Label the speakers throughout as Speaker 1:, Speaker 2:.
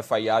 Speaker 1: FIR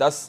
Speaker 1: 10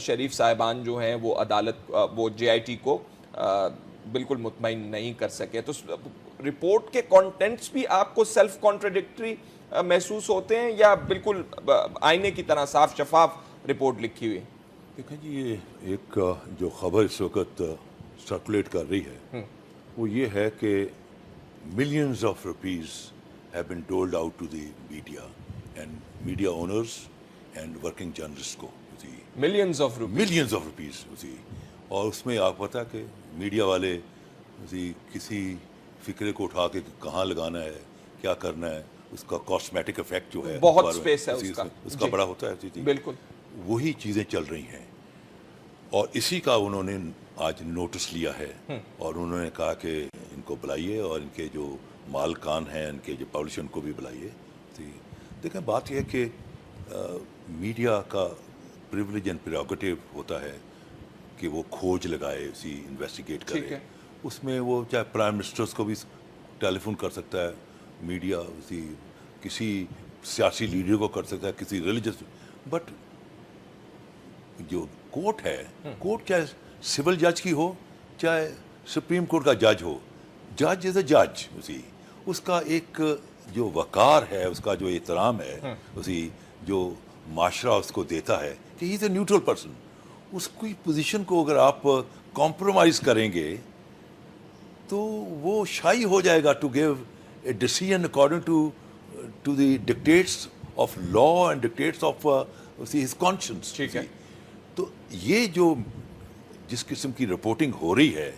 Speaker 1: شریف صاحبان جو ہیں وہ عدالت وہ JIT کو بالکل مطمئن نہیں کر سکے. تو رپورٹ کے کانٹینٹس بھی آپ کو سیلف کانٹراڈکٹری محسوس ہوتے ہیں یا بالکل آئینے کی طرح صاف شفاف رپورٹ لکھی ہوئی؟
Speaker 2: دیکھیں جی، یہ ایک جو خبر اس وقت سرکولیٹ کر رہی ہے وہ یہ ہے کہ millions of rupees have been doled out to the media and media owners and working journalist کو.
Speaker 1: ملینز آف
Speaker 2: روپیز اور اس میں آپ پتہ کہ میڈیا والے کسی فکرے کو اٹھا کے کہاں لگانا ہے، کیا کرنا ہے، اس کا کاسمیٹک افیکٹ جو ہے
Speaker 1: بہت سپیس ہے
Speaker 2: اس کا بڑا ہوتا ہے.
Speaker 1: بالکل
Speaker 2: وہی چیزیں چل رہی ہیں اور اسی کا انہوں نے آج نوٹس لیا ہے اور انہوں نے کہا کہ ان کو بلائیے اور ان کے جو مالکان ہیں، ان کے جو پبلشر، ان کو بھی بلائیے. دیکھیں بات یہ ہے کہ میڈیا کا پریولیج اینڈ پریروگیٹو ہوتا ہے کہ وہ کھوج لگائے، اسی انویسٹیگیٹ کرے. اس میں وہ چاہے پرائم منسٹرز کو بھی ٹیلی فون کر سکتا ہے میڈیا، کسی سیاسی لیڈر کو کر سکتا ہے، کسی ریلیجس. بٹ جو کورٹ ہے، کورٹ چاہے سول جج کی ہو چاہے سپریم کورٹ کا جج ہو، جج از اے جج. اس کا ایک جو وقار ہے، اس کا جو احترام ہے، جو معاشرہ اس کو دیتا ہے کہ ہی از اے نیوٹرل پرسن. اس کی پوزیشن کو اگر آپ کمپرومائز کریں گے تو وہ شائی ہو جائے گا to give a decision according to the dictates of law and dictates of his conscience.
Speaker 1: ٹھیک ہے.
Speaker 2: تو یہ جو جس قسم کی رپورٹنگ ہو رہی ہے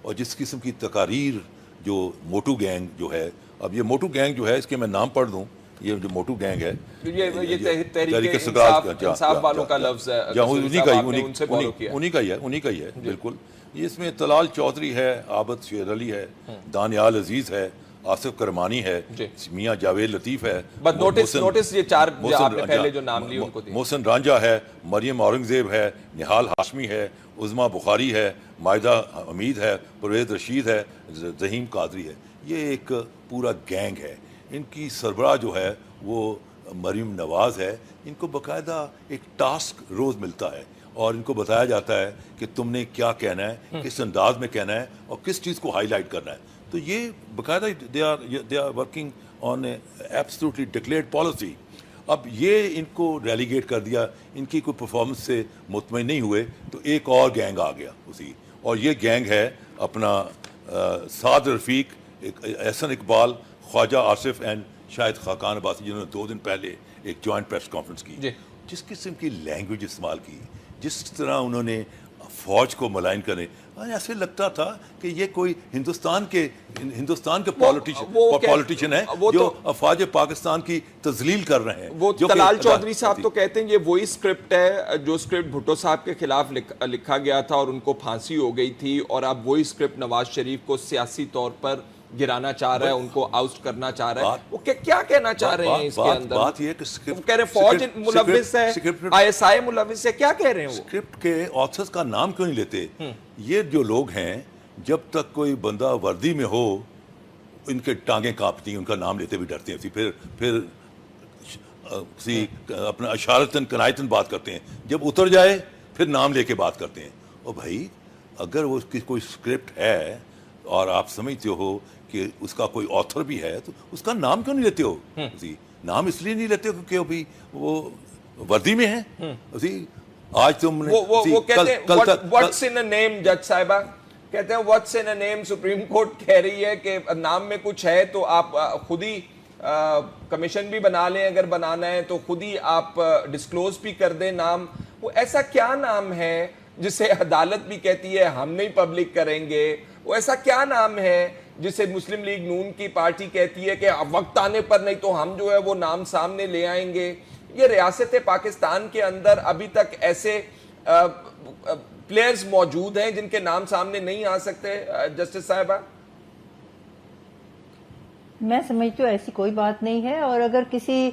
Speaker 2: اور جس قسم کی تقاریر جو موٹو گینگ جو ہے، اب یہ موٹو گینگ جو ہے اس کے میں نام پڑھ دوں، یہ جو موٹو گینگ ہے
Speaker 1: یہ تحریک انصاف والوں کا لفظ ہے،
Speaker 2: انہی کا ہی ہے بالکل. اس میں طلال چودھری ہے، عابد شیر علی ہے، دانیال عزیز ہے، آصف کرمانی ہے، میاں جاوید لطیف ہے،
Speaker 1: نوٹس یہ چار آپ نے پہلے جو نام لیے ان کو دیے،
Speaker 2: محسن رانجھا ہے، مریم اورنگزیب ہے، نہال ہاشمی ہے، عظما بخاری ہے، مائدہ حمید ہے، پرویز رشید ہے، ظہیم قادری ہے. یہ ایک پورا گینگ ہے. ان کی سربراہ جو ہے وہ مریم نواز ہے. ان کو باقاعدہ ایک ٹاسک روز ملتا ہے اور ان کو بتایا جاتا ہے کہ تم نے کیا کہنا ہے، کس انداز میں کہنا ہے اور کس چیز کو ہائی لائٹ کرنا ہے. تو یہ باقاعدہ they are working on a absolutely declared policy. اب یہ ان کو ریلیگیٹ کر دیا، ان کی کوئی پرفارمنس سے مطمئن نہیں ہوئے تو ایک اور گینگ آ گیا اور یہ گینگ ہے اپنا سعد رفیق، احسن اقبال، خواجہ آصف اینڈ شاہد خاقان عباسی، جنہوں نے 2 دن پہلے ایک جوائنٹ پریس کانفرنس کی. جس قسم کی لینگویج استعمال کی، جس طرح انہوں نے فوج کو ملائن کرے، ایسے لگتا تھا کہ یہ کوئی ہندوستان کے پالیٹیشین ہیں جو افواج پاکستان کی تذلیل کر رہے ہیں.
Speaker 1: وہ طلال چودھری صاحب تو کہتے ہیں یہ وہی اسکرپٹ ہے جو اسکرپٹ بھٹو صاحب کے خلاف لکھا گیا تھا اور ان کو پھانسی ہو گئی تھی، اور اب وہی اسکرپٹ نواز شریف کو سیاسی طور پر گرانا چاہ رہا ہے، ان کو آؤسٹ کرنا چاہ رہا ہے. وہ کیا کہنا چاہ رہے ہیں اس کے اندر؟
Speaker 2: بات یہ ہے کہ
Speaker 1: کہہ رہے ہیں فوج ملوث ہے، ISI ملوث ہے، کیا کہہ رہے ہیں وہ؟
Speaker 2: اسکرپٹ کے آتھرز کا نام کیوں نہیں لیتے؟ یہ جو لوگ ہیں، جب تک کوئی بندہ وردی میں ہو ان کے ٹانگیں کانپتی ہیں، ان کا نام لیتے بھی ڈرتے ہیں، پھر اپنا اشارتاً کنایتاً بات کرتے ہیں. جب اتر جائے پھر نام لے کے بات کرتے ہیں. اور بھائی اگر وہ کوئی اسکرپٹ ہے اور آپ سمجھتے ہو کہ اس کا کوئی آتھر بھی ہے تو اس کا نام کیوں نہیں لیتے ہو؟ نام اس لیے نہیں لیتے کیونکہ ابھی وہ وردی میں ہیں. آج تم نے
Speaker 1: وہ کہتے ہیں واٹس ان اے نیم، جج صاحبہ کہتے ہیں what's in a name. Supreme court کہہ رہی ہے کہ نام میں کچھ ہے تو آپ خود ہی کمیشن بھی بنا لیں، اگر بنانا ہے تو خود ہی آپ ڈسکلوز بھی کر دیں نام. وہ ایسا کیا نام ہے جسے عدالت بھی کہتی ہے ہم نہیں پبلک کریں گے؟ وہ ایسا کیا نام ہے جسے مسلم لیگ نون کی پارٹی کہتی ہے کہ وقت آنے پر نہیں تو ہم جو ہے وہ نام سامنے لے آئیں گے؟ یہ ریاست پاکستان کے اندر ابھی تک ایسے پلیئرز موجود ہیں جن کے نام سامنے نہیں آ سکتے جسٹس صاحبہ؟
Speaker 3: میں سمجھتی ہوں ایسی کوئی بات نہیں ہے، اور اگر کسی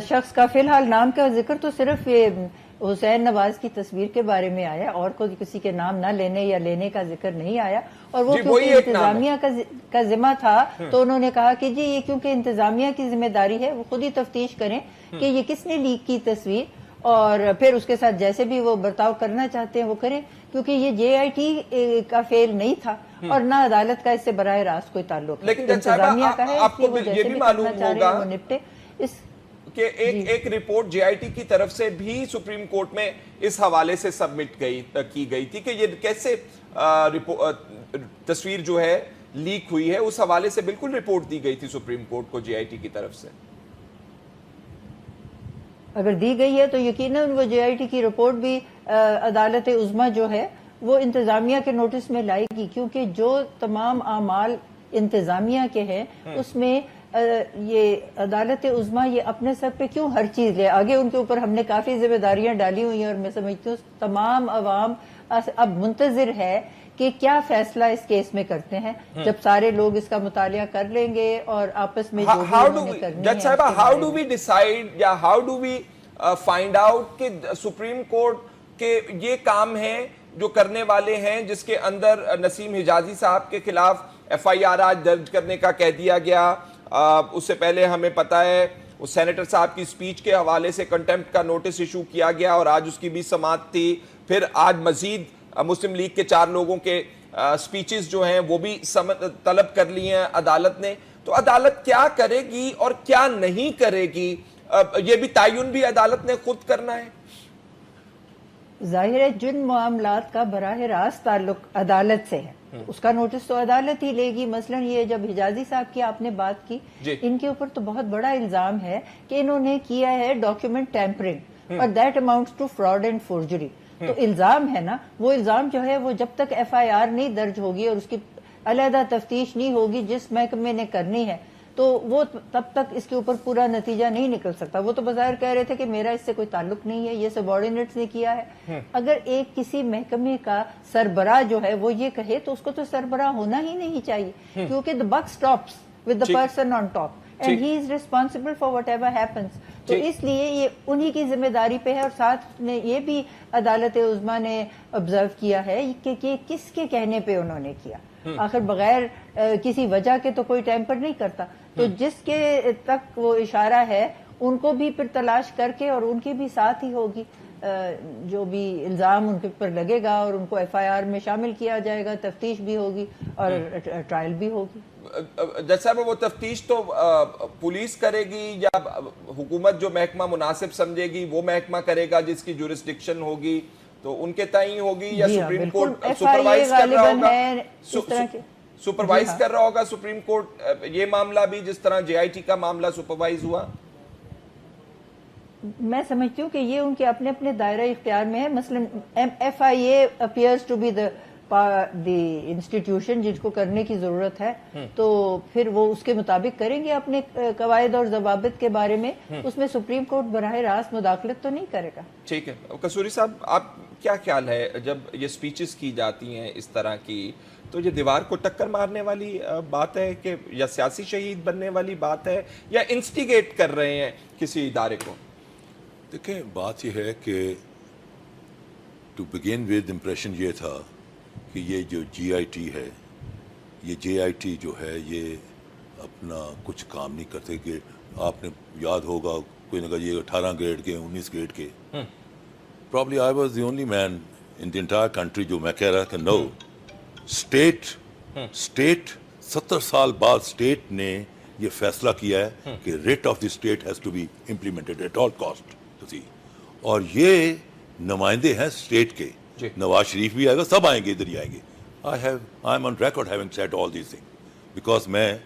Speaker 3: شخص کا فی الحال نام کا ذکر تو صرف یہ حسین نواز کی تصویر کے بارے میں آیا، اور کوئی کسی کے نام نہ لینے یا لینے کا ذکر نہیں آیا. اور وہ کیونکہ انتظامیہ کا ذمہ تھا تو انہوں نے کہا کہ جی یہ کیونکہ انتظامیہ کی ذمہ داری ہے وہ خود ہی تفتیش کریں کہ یہ کس نے لیک کی تصویر. اور پھر اس کے ساتھ جیسے بھی وہ برتاؤ کرنا چاہتے ہیں وہ کریں، کیونکہ یہ جے آئی ٹی کا فیل نہیں تھا اور نہ عدالت کا اس سے براہ راست کوئی تعلق ہے،
Speaker 1: لیکن
Speaker 3: انتظامیہ کا ہے،
Speaker 1: آپ کو
Speaker 3: اس لیے وہ
Speaker 1: یہ
Speaker 3: جیسے
Speaker 1: بھی
Speaker 3: بھی
Speaker 1: معلوم
Speaker 3: کرنا چاہ رہے ہیں وہ نپٹے۔ اس
Speaker 1: کہ ایک رپورٹ جے آئی ٹی کی طرف سے بھی سپریم کورٹ میں اس حوالے سے سبمٹ کی گئی تھی کہ یہ کیسے تصویر جو ہے لیک ہوئی ہے، اس حوالے سے بالکل رپورٹ دی گئی تھی سپریم کورٹ کو جے آئی ٹی کی طرف سے۔
Speaker 3: اگر دی گئی ہے تو یقیناً وہ جے آئی ٹی کی رپورٹ بھی عدالت عظمیٰ جو ہے وہ انتظامیہ کے نوٹس میں لائے گی، کیونکہ جو تمام اعمال انتظامیہ کے ہیں اس میں یہ عدالت عظمیٰ یہ اپنے سر پہ کیوں ہر چیز لے، آگے ان کے اوپر ہم نے کافی ذمہ داریاں ڈالی ہوئی ہیں، اور میں سمجھتی ہوں تمام عوام اب منتظر ہے کہ کیا فیصلہ اس کیس میں کرتے ہیں، جب سارے لوگ اس کا مطالعہ کر لیں گے اور آپس میں جو بھی انہوں نے کرنی ہے۔
Speaker 1: جج صاحبہ، ہاؤ ڈو وی ڈیسائیڈ یا how do we find out کہ سپریم کورٹ کے یہ کام ہیں جو کرنے والے ہیں، جس کے اندر نسیم حجازی صاحب کے خلاف ایف آئی آر آج درج کرنے کا کہہ دیا گیا، اس سے پہلے ہمیں پتہ ہے اس سینیٹر صاحب کی سپیچ کے حوالے سے کنٹیمپٹ کا نوٹس ایشو کیا گیا اور آج اس کی بھی سماعت تھی، پھر آج مزید مسلم لیگ کے 4 لوگوں کے سپیچز جو ہیں وہ بھی طلب کر لی ہیں عدالت نے۔ تو عدالت کیا کرے گی اور کیا نہیں کرے گی، یہ بھی تعین بھی عدالت نے خود کرنا ہے۔
Speaker 3: ظاہر ہے جن معاملات کا براہ راست تعلق عدالت سے ہے اس کا نوٹس تو عدالت ہی لے گی۔ مثلا یہ جب حجازی صاحب کی آپ نے بات کی، ان کے اوپر تو بہت بڑا الزام ہے کہ انہوں نے کیا ہے ڈاکیومنٹ ٹیمپرنگ، اور that amounts to fraud and forgery. تو الزام ہے نا، وہ الزام جو ہے وہ جب تک ایف آئی آر نہیں درج ہوگی اور اس کی علیحدہ تفتیش نہیں ہوگی جس محکمے نے کرنی ہے، تو وہ تب تک اس کے اوپر پورا نتیجہ نہیں نکل سکتا۔ وہ تو بظاہر کہہ رہے تھے کہ میرا اس سے کوئی تعلق نہیں ہے، یہ سبارڈینیٹس نے کیا ہے۔ اگر ایک کسی محکمے کا سربراہ جو ہے وہ یہ کہے تو اس کو تو سربراہ ہونا ہی نہیں چاہیے، کیونکہ the buck stops with the person on top and he is responsible for whatever happens۔ تو اس لیے یہ انہی کی ذمہ داری پہ ہے، اور ساتھ نے یہ بھی عدالت عظمیٰ نے آبزرو کیا ہے کہ کس کے کہنے پہ انہوں نے کیا۔ آخر بغیر کسی وجہ کے تو کوئی ٹیمپر نہیں کرتا، تو جس کے تک وہ اشارہ ہے ان کو بھی پھر تلاش کر کے اور ان کی بھی ساتھ ہی ہوگی، جو بھی الزام ان کے پر لگے گا اور ان کو ایف آئی آر میں شامل کیا جائے گا، تفتیش بھی ہوگی اور ٹرائل بھی ہوگی۔
Speaker 1: جج صاحب، وہ تفتیش تو پولیس کرے گی یا حکومت جو محکمہ مناسب سمجھے گی وہ محکمہ کرے گا جس کی جورسڈکشن ہوگی، تو ان کے تئیں ہوگی، یا سپریم کورٹ سپروائز کر رہا ہوگا؟ سپروائز کر رہا ہوگا سپریم کورٹ یہ معاملہ بھی، جس طرح جے آئی ٹی کا معاملہ سپروائز ہوا؟
Speaker 3: میں سمجھتی ہوں کہ یہ ان کے اپنے اپنے دائرہ اختیار میں ہے۔ مثلا F I A appears to be the institution جس کو کرنے کی ضرورت ہے، تو پھر وہ اس کے مطابق کریں گے اپنے قواعد اور ضوابط کے بارے میں، اس میں سپریم کورٹ براہ راست مداخلت تو نہیں کرے گا۔
Speaker 1: ٹھیک ہے قصوری صاحب، آپ کیا خیال ہے جب یہ سپیچز کی جاتی ہیں اس طرح کی، تو یہ دیوار کو ٹکر مارنے والی بات ہے کہ یا سیاسی شہید بننے والی بات ہے، یا انسٹیگیٹ کر رہے ہیں کسی ادارے کو؟
Speaker 2: دیکھیں، بات یہ ہے کہ ٹو بگین ود امپریشن یہ تھا کہ یہ جو جی آئی ٹی ہے، یہ جے آئی ٹی جو ہے یہ اپنا کچھ کام نہیں کرتے، کہ آپ نے یاد ہوگا کوئی نے کہا یہ 18 گریڈ کے 19 گریڈ کے، probably I was the only man in the entire country جو میں کہہ رہا کہ نو، اسٹیٹ 70 سال بعد اسٹیٹ نے یہ فیصلہ کیا ہے کہ writ of the state has to be implemented at all cost, اور یہ نمائندے ہیں اسٹیٹ کے، نواز شریف بھی آئے گا، سب آئیں گے، ادھر ہی آئیں گے۔ I am on record having said all these things because میں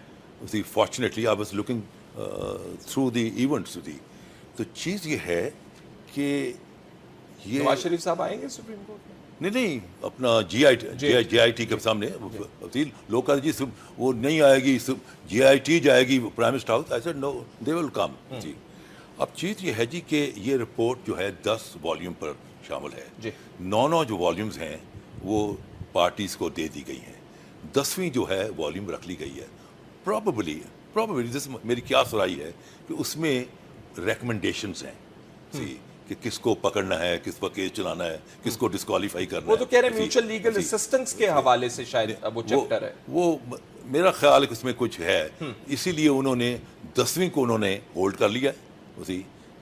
Speaker 2: fortunately I was looking through the events. تو چیز یہ ہے کہ یہ
Speaker 1: نواز شریف صاحب آئیں گے سپریم کورٹ میں؟
Speaker 2: نہیں، اپنا جے آئی ٹی کے سامنے لوگ کہتے جی وہ نہیں آئے گی، جے آئی ٹی جائے گی prime minister house, I said no, they will come. جی اب چیز یہ ہے جی کہ یہ رپورٹ جو ہے 10 والیوم پر شامل ہے، 9 جو والیومز ہیں وہ پارٹیز کو دے دی گئی ہیں، 10ویں جو ہے والیوم رکھ لی گئی ہے۔ پرابیبلی میری کیا سرائی ہے کہ اس میں ریکمنڈیشنز ہیں کہ کس کو پکڑنا ہے، کس پر کیس چلانا ہے، کس کو ڈسکوالیفائی کرنا ہے۔
Speaker 1: وہ تو کہہ رہے ہیں میوچل لیگل اسسٹنس کے حوالے سے شاید وہ چیپٹر ہے،
Speaker 2: وہ میرا خیال ہے کہ اس میں کچھ ہے، اسی لیے انہوں نے 10ویں کو انہوں نے ہولڈ کر لیا،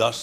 Speaker 2: 10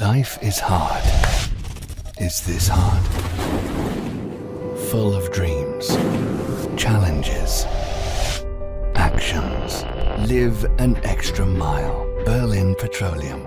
Speaker 4: Life is hard. Is this hard? Full of dreams, challenges, actions. Live an extra mile. Berlin Petroleum.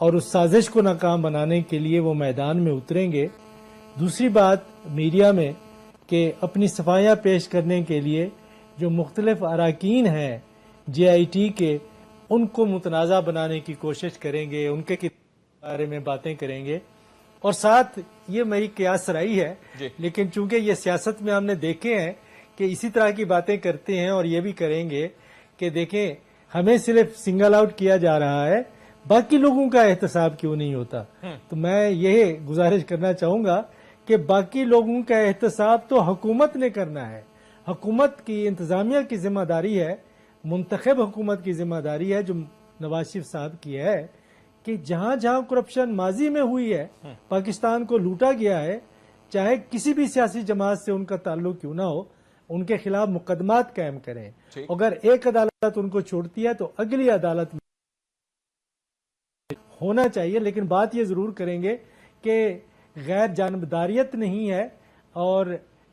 Speaker 5: اور اس سازش کو ناکام بنانے کے لیے وہ میدان میں اتریں گے. دوسری بات میڈیا میں کہ اپنی صفائیاں پیش کرنے کے لیے جو مختلف اراکین ہیں جے آئی ٹی کے ان کو متنازع بنانے کی کوشش کریں گے, ان کے بارے میں باتیں کریں گے. اور ساتھ یہ میری قیاس رائے ہے لیکن چونکہ یہ سیاست میں ہم نے دیکھے ہیں کہ اسی طرح کی باتیں کرتے ہیں اور یہ بھی کریں گے کہ دیکھیں ہمیں صرف سنگل آؤٹ کیا جا رہا ہے, باقی لوگوں کا احتساب کیوں نہیں ہوتا. تو میں یہ گزارش کرنا چاہوں گا کہ باقی لوگوں کا احتساب تو حکومت نے کرنا ہے. حکومت کی انتظامیہ کی ذمہ داری ہے, منتخب حکومت کی ذمہ داری ہے جو نواز شریف صاحب کی ہے کہ جہاں جہاں کرپشن ماضی میں ہوئی ہے, پاکستان کو لوٹا گیا ہے, چاہے کسی بھی سیاسی جماعت سے ان کا تعلق کیوں نہ ہو, ان کے خلاف مقدمات قائم کریں. اگر ایک عدالت ان کو چھوڑتی ہے تو اگلی عدالت میں ہونا چاہیے, لیکن بات یہ ضرور کریں گے کہ غیر جانبداریت نہیں ہے اور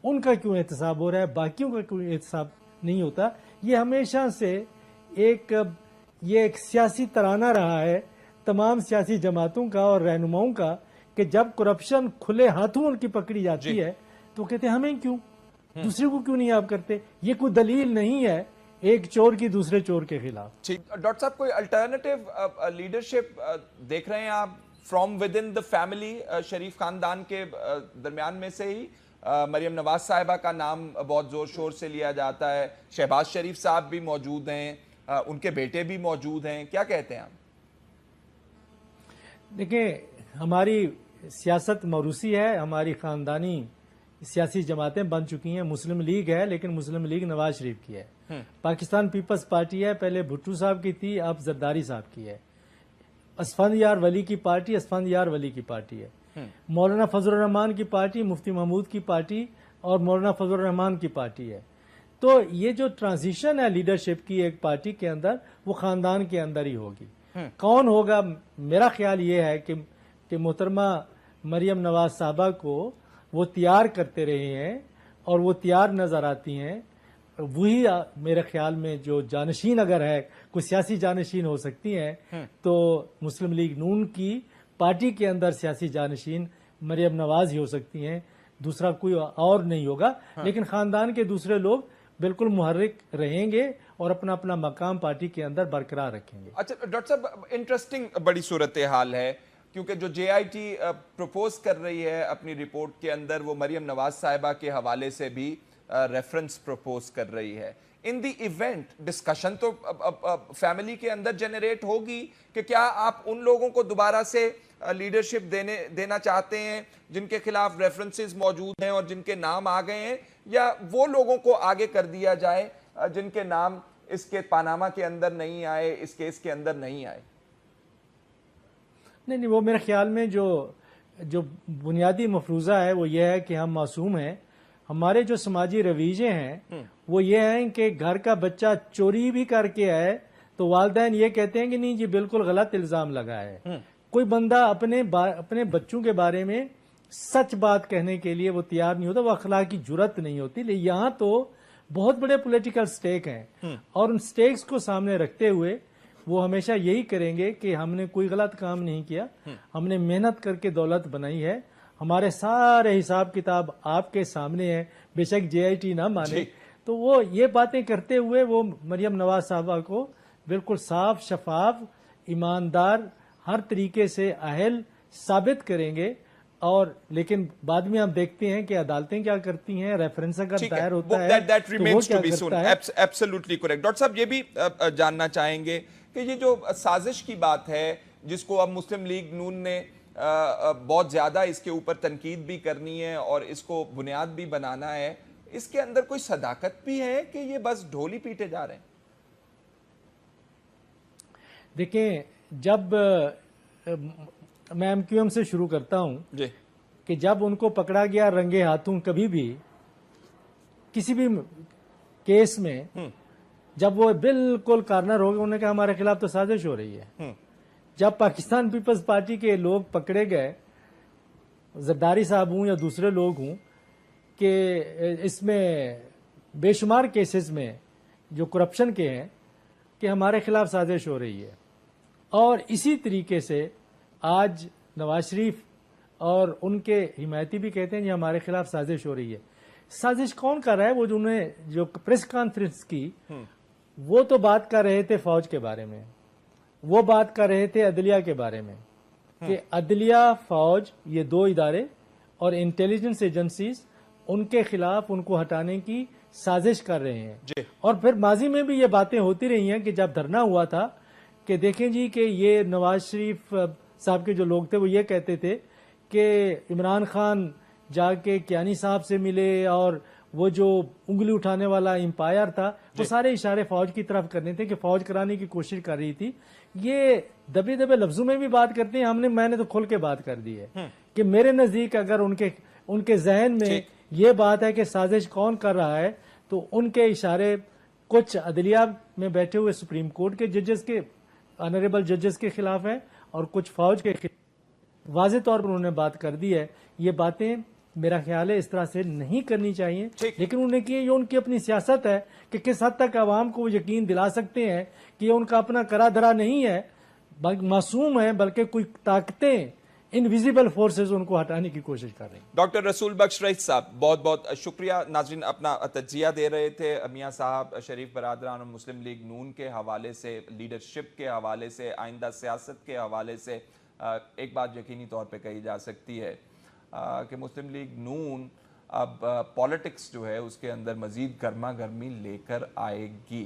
Speaker 5: ان کا کیوں احتساب ہو رہا ہے, باقیوں کا کیوں احتساب نہیں ہوتا. یہ ہمیشہ سے ایک سیاسی ترانہ رہا ہے تمام سیاسی جماعتوں کا اور رہنماؤں کا کہ جب کرپشن کھلے ہاتھوں ان کی پکڑی جاتی ہے تو کہتے ہیں ہمیں کیوں, دوسرے کو کیوں نہیں آپ کرتے. یہ کوئی دلیل نہیں ہے ایک چور کی دوسرے چور کے خلاف.
Speaker 1: ڈاکٹر صاحب کوئی الٹرنیٹیو لیڈرشپ دیکھ رہے ہیں آپ from within the family, Sharif خاندان کے درمیان میں سے ہی مریم نواز صاحبہ کا نام بہت زور شور سے لیا جاتا ہے, شہباز شریف صاحب بھی موجود ہیں, ان کے بیٹے بھی موجود ہیں, کیا کہتے ہیں آپ؟
Speaker 5: دیکھیں ہماری سیاست موروثی ہے, ہماری خاندانی سیاسی جماعتیں بن چکی ہیں. مسلم لیگ ہے لیکن مسلم لیگ نواز شریف کی ہے, پاکستان پیپلز پارٹی ہے پہلے بھٹو صاحب کی تھی اب زرداری صاحب کی ہے, اسفندیار ولی کی پارٹی اسفندیار ولی کی پارٹی ہے, مولانا فضل الرحمان کی پارٹی مفتی محمود کی پارٹی اور مولانا فضل الرحمان کی پارٹی ہے. تو یہ جو ٹرانزیشن ہے لیڈرشپ کی ایک پارٹی کے اندر وہ خاندان کے اندر ہی ہوگی. کون ہوگا, میرا خیال یہ ہے کہ محترمہ مریم نواز صاحبہ کو وہ تیار کرتے رہے ہیں اور وہ تیار نظر آتی ہیں. وہی میرے خیال میں جو جانشین اگر ہے کوئی سیاسی جانشین ہو سکتی ہیں تو مسلم لیگ نون کی پارٹی کے اندر سیاسی جانشین مریم نواز ہی ہو سکتی ہیں, دوسرا کوئی اور نہیں ہوگا. لیکن خاندان کے دوسرے لوگ بالکل محرک رہیں گے اور اپنا اپنا مقام پارٹی کے اندر برقرار رکھیں گے.
Speaker 1: اچھا ڈاکٹر صاحب, انٹرسٹنگ بڑی صورتحال ہے کیونکہ جو جے آئی ٹی پروپوز کر رہی ہے اپنی رپورٹ کے اندر وہ مریم نواز صاحبہ کے حوالے سے بھی ریفرنس پروپوز کر رہی ہے. ان دی ایونٹ ڈسکشن تو فیملی کے اندر جنریٹ ہوگی کہ کیا آپ ان لوگوں کو دوبارہ سے لیڈرشپ دینا چاہتے ہیں جن کے خلاف ریفرنسز موجود ہیں اور جن کے نام آ گئے ہیں, یا وہ لوگوں کو آگے کر دیا جائے جن کے نام اس کے پاناما کے اندر نہیں آئے, اس کیس کے اندر نہیں آئے؟
Speaker 5: نہیں, وہ میرے خیال میں جو بنیادی مفروضہ ہے وہ یہ ہے کہ ہم معصوم ہیں. ہمارے جو سماجی رویے ہیں وہ یہ ہیں کہ گھر کا بچہ چوری بھی کر کے آئے تو والدین یہ کہتے ہیں کہ نہیں جی بالکل غلط الزام لگا ہے. کوئی بندہ اپنے بچوں کے بارے میں سچ بات کہنے کے لیے وہ تیار نہیں ہوتا, وہ اخلاقی جرت نہیں ہوتی. لیکن یہاں تو بہت بڑے پولیٹیکل سٹیک ہیں اور ان سٹیکس کو سامنے رکھتے ہوئے وہ ہمیشہ یہی کریں گے کہ ہم نے کوئی غلط کام نہیں کیا, ہم نے محنت کر کے دولت بنائی ہے, ہمارے سارے حساب کتاب آپ کے سامنے ہیں, بے شک جے آئی ٹی نہ مانے. تو وہ یہ باتیں کرتے ہوئے وہ مریم نواز صاحبہ کو بالکل صاف شفاف ایماندار ہر طریقے سے اہل ثابت کریں گے. اور لیکن بعد میں ہم دیکھتے ہیں کہ عدالتیں کیا کرتی ہیں, ریفرنس اگر دائر ہوتا ہے تو وہ کیا کرتا ہے.
Speaker 1: Absolutely correct. ڈاکٹر صاحب یہ بھی جاننا چاہیں گے کہ یہ جو سازش کی بات ہے جس کو اب مسلم لیگ نون نے بہت زیادہ اس کے اوپر تنقید بھی کرنی ہے اور اس کو بنیاد بھی بنانا ہے, اس کے اندر کوئی صداقت بھی ہے کہ یہ بس ڈھولی پیٹے جا رہے ہیں؟
Speaker 5: دیکھیں, جب میں ایم کیو ایم سے شروع کرتا ہوں کہ جب ان کو پکڑا گیا رنگے ہاتھوں کبھی بھی کسی بھی کیس میں, جب وہ بالکل کارنر ہو گئے, انہوں نے کہا ہمارے خلاف تو سازش ہو رہی ہے. جب پاکستان پیپلز پارٹی کے لوگ پکڑے گئے, زرداری صاحب ہوں یا دوسرے لوگ ہوں, کہ اس میں بے شمار کیسز میں جو کرپشن کے ہیں کہ ہمارے خلاف سازش ہو رہی ہے, اور اسی طریقے سے آج نواز شریف اور ان کے حمایتی بھی کہتے ہیں یہ ہمارے خلاف سازش ہو رہی ہے. سازش کون کر رہا ہے؟ وہ جنہوں نے جو پریس کانفرنس کی وہ تو بات کر رہے تھے فوج کے بارے میں, وہ بات کر رہے تھے عدلیہ کے بارے میں کہ عدلیہ, فوج, یہ دو ادارے اور انٹیلیجنس ایجنسیز ان کے خلاف ان کو ہٹانے کی سازش کر رہے ہیں. اور پھر ماضی میں بھی یہ باتیں ہوتی رہی ہیں کہ جب دھرنا ہوا تھا کہ دیکھیں جی کہ یہ نواز شریف صاحب کے جو لوگ تھے وہ یہ کہتے تھے کہ عمران خان جا کے کیانی صاحب سے ملے اور وہ جو انگلی اٹھانے والا امپائر تھا وہ سارے اشارے فوج کی طرف کرنے تھے کہ فوج کرانے کی کوشش کر رہی تھی. یہ دبے دبے لفظوں میں بھی بات کرتے ہیں, میں نے تو کھل کے بات کر دی ہے کہ میرے نزدیک اگر ان کے ذہن میں یہ بات ہے کہ سازش کون کر رہا ہے تو ان کے اشارے کچھ عدلیہ میں بیٹھے ہوئے سپریم کورٹ کے ججز کے, آنریبل ججز کے خلاف ہیں اور کچھ فوج کے خلاف. واضح طور پر انہوں نے بات کر دی ہے. یہ باتیں میرا خیال ہے اس طرح سے نہیں کرنی چاہیے, لیکن انہوں نے کی یہ ان کی اپنی سیاست ہے کہ کس حد تک عوام کو وہ یقین دلا سکتے ہیں کہ یہ ان کا اپنا کرا دھرا نہیں ہے, معصوم ہے, بلکہ کوئی طاقتیں, انویزیبل فورسز ان کو ہٹانے کی کوشش کر رہی ہیں.
Speaker 1: ڈاکٹر رسول بخش رئیس صاحب بہت بہت شکریہ. ناظرین اپنا تجزیہ دے رہے تھے میاں صاحب شریف برادران اور مسلم لیگ نون کے حوالے سے, لیڈرشپ کے حوالے سے, آئندہ سیاست کے حوالے سے. ایک بات یقینی طور پہ کہی جا سکتی ہے کہ مسلم لیگ نون اب پالیٹکس جو ہے اس کے اندر مزید گرما گرمی لے کر آئے گی.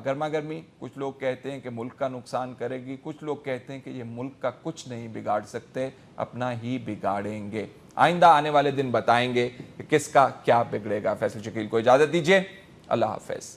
Speaker 1: گرما گرمی کچھ لوگ کہتے ہیں کہ ملک کا نقصان کرے گی, کچھ لوگ کہتے ہیں کہ یہ ملک کا کچھ نہیں بگاڑ سکتے, اپنا ہی بگاڑیں گے. آئندہ آنے والے دن بتائیں گے کہ کس کا کیا بگڑے گا. فیصل شکیل کو اجازت دیجیے, اللہ حافظ.